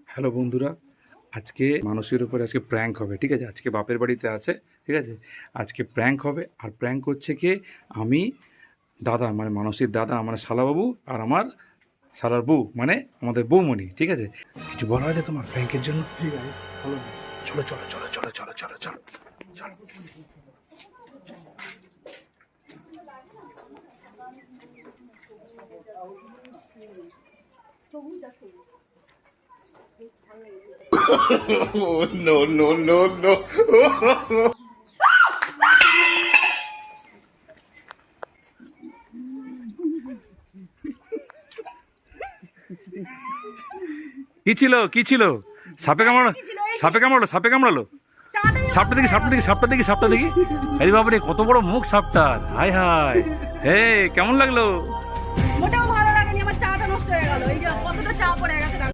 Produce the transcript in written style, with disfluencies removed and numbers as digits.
Hello বন্ধুরা, আজকে মানুষের উপরে আজকে প্র্যাঙ্ক হবে। ঠিক আছে, আজকে বাপের বাড়িতে আছে। ঠিক আছে, আজকে প্র্যাঙ্ক হবে। আর প্র্যাঙ্ক হচ্ছে কি, আমি দাদা মানে মানসীর দাদা মানে শালাবাবু, আর আমার শালার বউ মানে আমাদের বৌমণি। ঠিক আছে, কিছু বলা হয়নি তোমার প্র্যাঙ্কের জন্য? ঠিক আছে, ভালো। চলো চলো চলো চলো চলো চলো চলো চলো। Oh, no, no, no, no. কি ছিল কি ছিল? সাপে কামড়ালো? সাপে কামড়ালো? সাপে কামড়ালো? সাপটা দেখি, সাপটা দেখি, সাপটা দেখি, সাপটা দেখি। আরে বাবারে, কত বড় মুখ সাপটার! হায় হায়, হে কেমন লাগলো?